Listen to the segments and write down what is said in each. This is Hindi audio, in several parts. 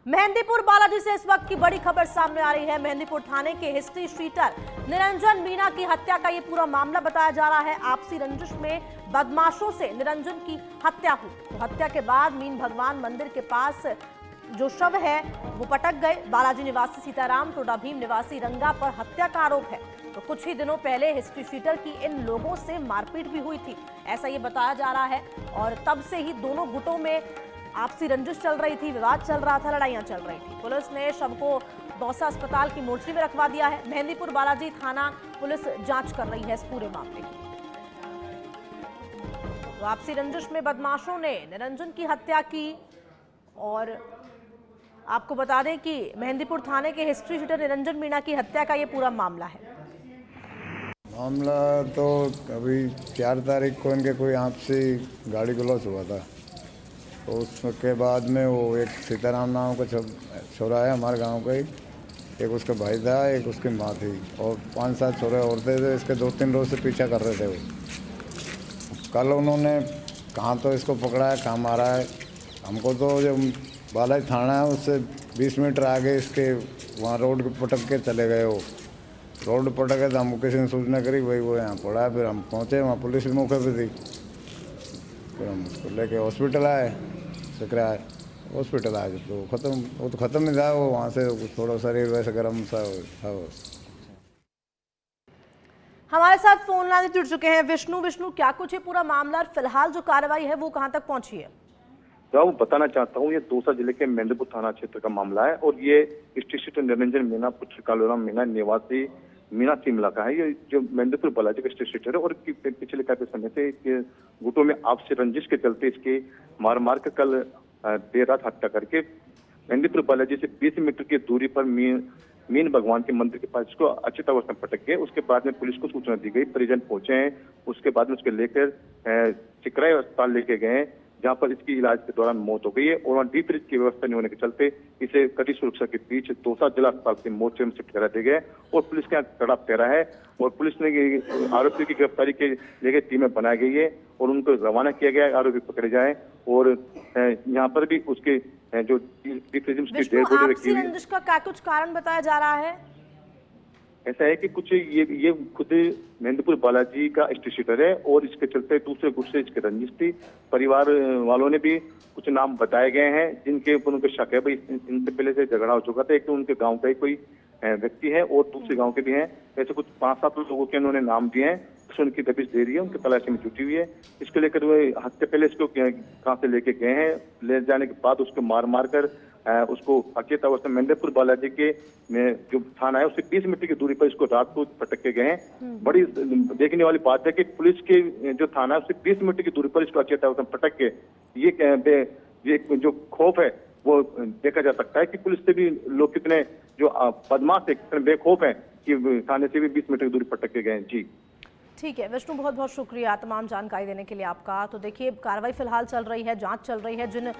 मेहंदीपुर बालाजी से इस वक्त की बड़ी खबर सामने आ रही है। मेहंदीपुर थाने के हिस्ट्री शीटर निरंजन मीणा की हत्या का ये पूरा मामला बताया जा रहा है। आपसी रंजिश में बदमाशों से निरंजन की हत्या हुई। तो हत्या के बाद मीन भगवान मंदिर के पास जो शव है वो पटक गए। बालाजी निवासी सीताराम, टोडा भीम निवासी रंगा पर हत्या का आरोप है। तो कुछ ही दिनों पहले हिस्ट्री शीटर की इन लोगों से मारपीट भी हुई थी, ऐसा ये बताया जा रहा है। और तब से ही दोनों गुटों में आपसी रंजिश चल रही थी, विवाद चल रहा था, लड़ाइयां चल रही थी। पुलिस ने शव को दौसा अस्पताल की मोर्चरी में रखवा दिया है। मेहंदीपुर बालाजी थाना पुलिस जांच कर रही है इस पूरे मामले की। तो आपसी रंजिश में बदमाशों ने निरंजन की हत्या की। और आपको बता दें कि मेहंदीपुर थाने के हिस्ट्री शीटर निरंजन मीणा की हत्या का ये पूरा मामला है। मामला तो अभी 4 तारीख को इनके कोई आपसी गाड़ी गलौज हुआ था। तो उसके बाद में वो एक सीताराम नाम का छोरा है हमारे गांव का ही, एक उसका भाई था, एक उसकी माँ थी और 5-7 छोरे और थे। इसके 2-3 रोज से पीछा कर रहे थे वो। कल उन्होंने कहाँ तो इसको पकड़ा है, कहाँ मारा है। हमको तो जो बालाजी थाना है उससे 20 मीटर आगे इसके वहाँ रोड पटक के चले गए। वो रोड पटक के तो हम किसी ने सूचना करी, वही वो यहाँ पड़ा है। फिर हम पहुँचे, वहाँ पुलिस भी मौके पर थी। फिर हम उसको लेके हॉस्पिटल आए, सकरा हॉस्पिटल आए तो वो तो ख़त्म नहीं था। वो वहाँ से थोड़ा शरीर वैसे गर्म सा था। हमारे साथ फोन लाइन जुड़ चुके हैं विष्णु, क्या कुछ है पूरा मामला और फिलहाल जो कार्रवाई है वो कहां तक पहुंची है? मैं बताना चाहता हूँ, ये दौसा जिले के मेहंदीपुर थाना क्षेत्र का मामला है और ये हिस्ट्री शीटर निरंजन मीणा पुत्र कालूराम मीणा निवासी मीणा सिमला का है। ये जो मेहंदीपुर बालाजी का हिस्ट्री शीटर है और पिछले काफी समय से इसके गुटों में आपसी रंजिश के चलते इसके मार कर कल देर रात हत्या करके मेहंदीपुर बालाजी से 20 मीटर की दूरी पर मीन भगवान के मंदिर के पास इसको अचेत अवस्था में पटक गए। उसके बाद में पुलिस को सूचना दी गई, परिजन पहुंचे हैं। उसके बाद में उसके लेकर चिकराई अस्पताल लेके गए, जहां पर इसकी इलाज के दौरान मौत हो गई है। और वहाँ डीप फ्रिज की व्यवस्था नहीं होने के चलते इसे कड़ी सुरक्षा के बीच दौसा जिला अस्पताल से मोर्चे में शिफ्ट करा दिया गया और पुलिस का कड़ा पैरा है। और पुलिस ने आरोपी की गिरफ्तारी के लिए टीमें बनाई गई है और उनको रवाना किया गया है, आरोपी पकड़े जाए। और यहाँ पर भी उसके जो डीप फ्रिज की डेड बॉडी रखी हुई है। का क्या कुछ कारण बताया जा रहा है? ऐसा है कि कुछ ये खुद मेहंदीपुर बालाजी का हिस्ट्री शीटर है और इसके चलते दूसरे गुट से इसकी रंजिश थी। परिवार वालों ने भी कुछ नाम बताए गए हैं जिनके ऊपर उनको शक है भाई इनसे पहले से झगड़ा हो चुका था। एक तो उनके गांव का ही कोई व्यक्ति है और दूसरे गांव के भी हैं। ऐसे कुछ 5-7 लोगों के उन्होंने नाम दिए हैं। उनकी दबिश दे रही है, उनकी तलाशी में जुटी हुई है। इसको लेकर वो हफ्ते पहले इसको कहाँ से लेके गए हैं, ले जाने के बाद उसको मार कर उसको अचेत अवस्था मेहंदीपुर बालाजी के जो थाना है उससे 20 मीटर की दूरी पर इसको रात को पटक के गए हैं। बड़ी देखने वाली बात है कि पुलिस के जो थाना है उससे 20 मीटर की दूरी पर इसको अचेत अवस्था में पटक के ये जो खौफ है वो देखा जा सकता है कि पुलिस से भी लोग कितने जो बदमाश है, कितने बेखौफ है कि थाने से भी 20 मीटर की दूरी पटक के गए। जी ठीक है विष्णु, बहुत बहुत शुक्रिया तमाम जानकारी देने के लिए आपका। तो देखिए कार्रवाई फिलहाल चल रही है, जांच चल रही है। जिन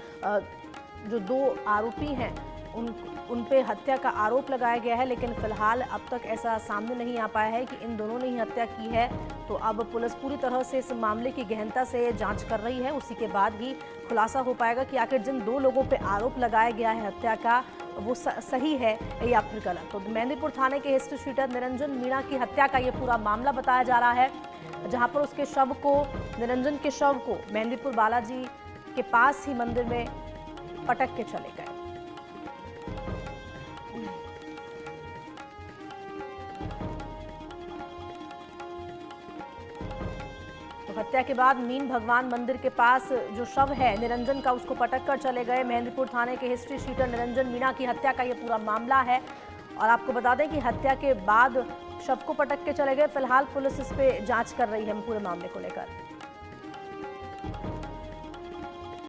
जो 2 आरोपी हैं उन पे हत्या का आरोप लगाया गया है, लेकिन फिलहाल अब तक ऐसा सामने नहीं आ पाया है कि इन दोनों ने ही हत्या की है। तो अब पुलिस पूरी तरह से इस मामले की गहनता से जांच कर रही है। उसी के बाद ही खुलासा हो पाएगा कि आखिर जिन 2 लोगों पे आरोप लगाया गया है हत्या का वो सही है या फिर गलत। तो मेहंदीपुर थाने के हिस्ट्री शीटर निरंजन मीणा की हत्या का ये पूरा मामला बताया जा रहा है, जहाँ पर उसके शव को निरंजन के शव को मेहंदीपुर बालाजी के पास ही मंदिर में पटक के चले गए। तो हत्या के बाद मीन भगवान मंदिर के पास जो शव है निरंजन का उसको पटक कर चले गए। मेहंदीपुर थाने के हिस्ट्री शीटर निरंजन मीणा की हत्या का ये पूरा मामला है। और आपको बता दें कि हत्या के बाद शव को पटक के चले गए। फिलहाल पुलिस इस पे जांच कर रही है पूरे मामले को लेकर।